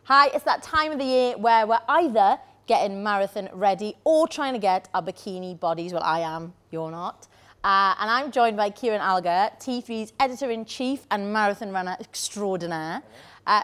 Hi, it's that time of the year where we're either getting marathon ready or trying to get our bikini bodies. Well, I am, you're not. And I'm joined by Kieran Alger, T3's editor-in-chief and marathon runner extraordinaire,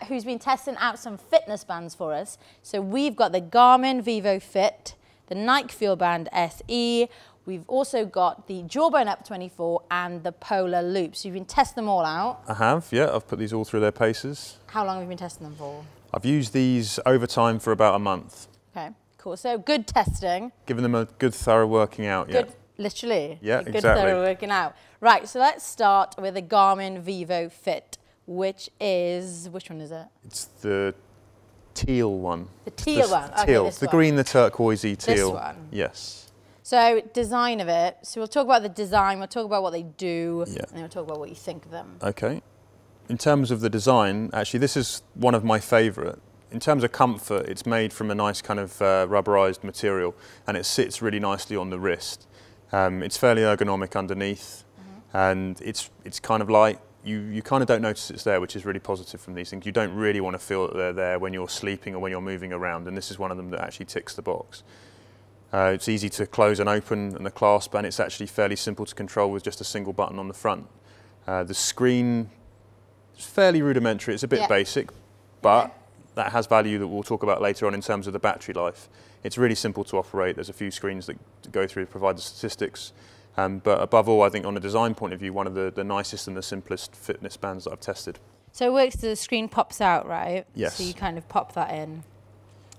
who's been testing out some fitness bands for us. So we've got the Garmin Vivo Fit, the Nike Fuelband SE, we've also got the Jawbone Up 24 and the Polar Loop. So you've been testing them all out. I have, yeah. I've put these all through their paces. How long have you been testing them for? I've used these over time for about a month. Okay, cool. So good testing. Giving them a good thorough working out, yeah. Good, literally. Yeah, good exactly. thorough working out. Right, so let's start with the Garmin Vivo Fit, which one is it? It's the teal one. The teal one? Okay, teal. this The one. green, the turquoisey teal. This one? Yes. So design of it. So we'll talk about the design, we'll talk about what they do, Yeah. and then we'll talk about what you think of them. Okay. In terms of the design, actually this is one of my favourite. In terms of comfort, it's made from a nice kind of rubberized material, and it sits really nicely on the wrist. It's fairly ergonomic underneath, and it's kind of light. You kind of don't notice it's there, which is really positive from these things. You don't really want to feel that they're there when you're sleeping or when you're moving around, and this is one of them that actually ticks the box. It's easy to close and open, and the clasp, and it's actually fairly simple to control with just a single button on the front. The screen is fairly rudimentary. It's a bit basic, but that has value that we'll talk about later on in terms of the battery life. It's really simple to operate. There's a few screens that go through to provide the statistics. But above all, I think on a design point of view, one of the nicest and the simplest fitness bands that I've tested. So it works, the screen pops out, right? Yes. So you kind of pop that in.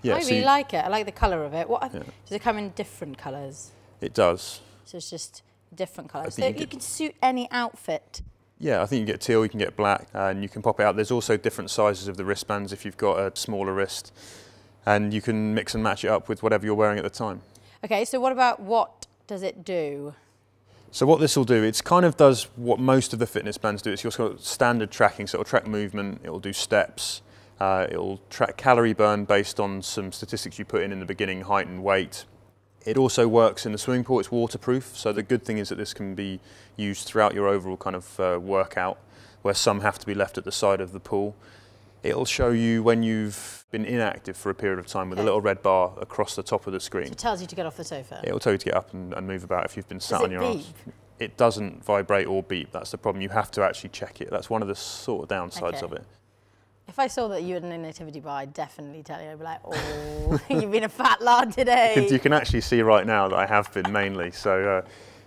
Yeah, I really like it. I like the colour of it. Does it come in different colours? It does. So it's just different colours. So think you can suit any outfit. Yeah, I think you can get teal, you can get black, and you can pop it out. There's also different sizes of the wristbands if you've got a smaller wrist, and you can mix and match it up with whatever you're wearing at the time. Okay, so what does it do? So what this will do, it kind of does what most of the fitness bands do. It's your sort of standard tracking, so it'll track movement, it'll do steps, it'll track calorie burn based on some statistics you put in the beginning, height and weight. It also works in the swimming pool. It's waterproof, so the good thing is that this can be used throughout your overall kind of workout, where some have to be left at the side of the pool. It'll show you when you've been inactive for a period of time with a little red bar across the top of the screen. So it tells you to get off the sofa? It'll tell you to get up and move about if you've been sat on your beep? arse. It doesn't vibrate or beep. That's the problem. You have to actually check it. That's one of the sort of downsides of it. If I saw that you had an inactivity bar, I'd definitely tell you. I'd be like, oh, you've been a fat lad today. You can actually see right now that I have been mainly. So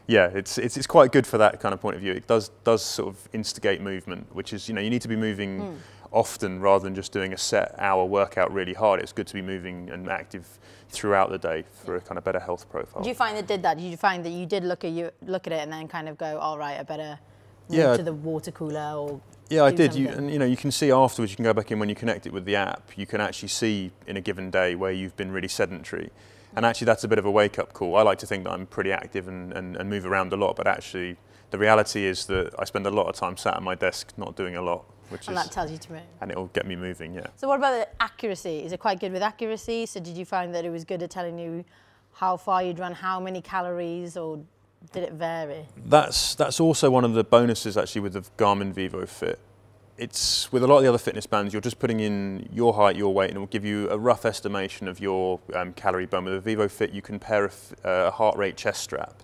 yeah, it's quite good for that kind of point of view. It does sort of instigate movement, which is, you need to be moving often rather than just doing a set hour workout really hard. It's good to be moving and active throughout the day for a kind of better health profile. Did you find that did that? Did you find that you did look at it and then kind of go, all right, I better move to the water cooler or Yeah, I did. You can see afterwards, you can go back in when you connect it with the app, you can actually see in a given day where you've been really sedentary. And actually that's a bit of a wake-up call. I like to think that I'm pretty active and move around a lot, but actually the reality is that I spend a lot of time sat at my desk not doing a lot. And that tells you to move. And it'll get me moving, yeah. So what about the accuracy? Is it quite good with accuracy? So did you find that it was good at telling you how far you'd run, how many calories, or did it vary? That's also one of the bonuses actually with the Garmin Vivo Fit. It's with a lot of the other fitness bands, you're just putting in your height, your weight, and it will give you a rough estimation of your calorie burn. With the Vivo Fit, you can pair a heart rate chest strap,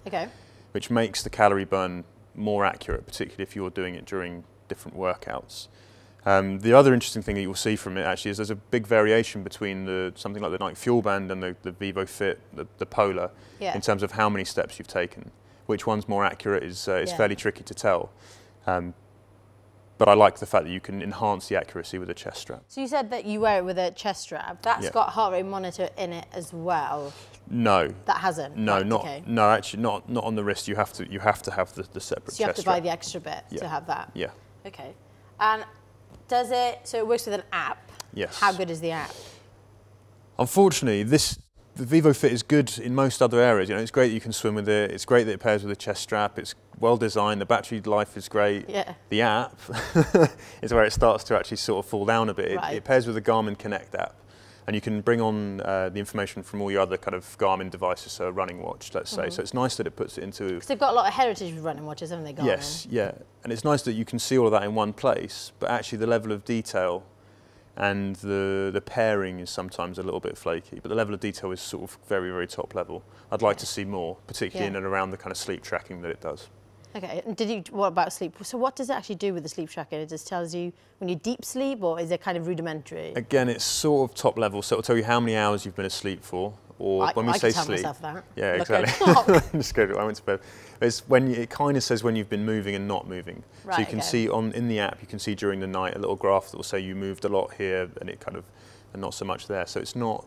which makes the calorie burn more accurate, particularly if you're doing it during different workouts. The other interesting thing that you'll see from it actually is there's a big variation between something like the Nike Fuelband and the Vivo Fit, the Polar, in terms of how many steps you've taken. Which one's more accurate is fairly tricky to tell. But I like the fact that you can enhance the accuracy with a chest strap. So you said that you wear it with a chest strap. That's got heart rate monitor in it as well. No. That hasn't. No, actually not on the wrist. You have to have the separate chest strap. So you have to buy the extra bit to have that. Yeah. Okay. And does it? So it works with an app. Yes. How good is the app? Unfortunately, the Vivo Fit is good in most other areas. It's great that you can swim with it. It's great that it pairs with a chest strap. It's well designed. The battery life is great. Yeah. The app is where it starts to actually sort of fall down a bit. It pairs with the Garmin Connect app, and you can bring on the information from all your other kind of Garmin devices, so a running watch, let's say. So it's nice that it puts it into... Because they've got a lot of heritage with running watches, haven't they, Garmin? Yes, yeah. And it's nice that you can see all of that in one place, but actually the level of detail and the pairing is sometimes a little bit flaky, but the level of detail is sort of very, very top level. I'd like to see more, particularly in and around the kind of sleep tracking that it does. Okay, and what about sleep? So what does it actually do with the sleep tracker? It just tells you when you deep sleep, or is it kind of rudimentary? Again, it's sort of top level, so it'll tell you how many hours you've been asleep for, or when we say sleep. I can tell myself that. Yeah, exactly. Just go to I went to bed. It's when it kind of says when you've been moving and not moving. Right, so you can see in the app, you can see during the night a little graph that will say you moved a lot here, and it kind of, and not so much there. So it's not,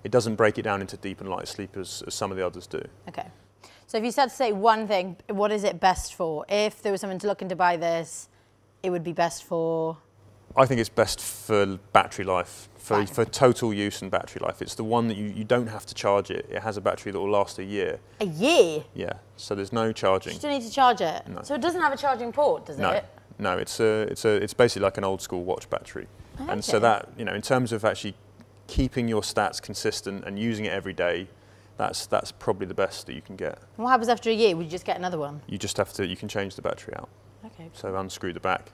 it doesn't break it down into deep and light sleep as some of the others do. Okay. So if you had to say one thing, what is it best for? If there was someone looking to buy this, it would be best for? I think it's best for battery life, for total use and battery life. It's the one that you don't have to charge it. It has a battery that will last a year. A year? Yeah, so there's no charging. You don't need to charge it? No. So it doesn't have a charging port, does it? No, it's basically like an old school watch battery. Okay. And so that, in terms of actually keeping your stats consistent and using it every day, that's probably the best that you can get. And what happens after a year? Would you just get another one? You just have to, you can change the battery out. Okay. So unscrew the back.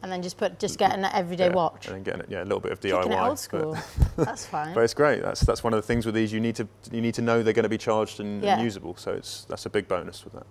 And then just get an everyday watch. And then get a little bit of DIY. Keeping it old school. That's fine. But it's great. That's one of the things with these. You need to know they're going to be charged and usable. So that's a big bonus with that.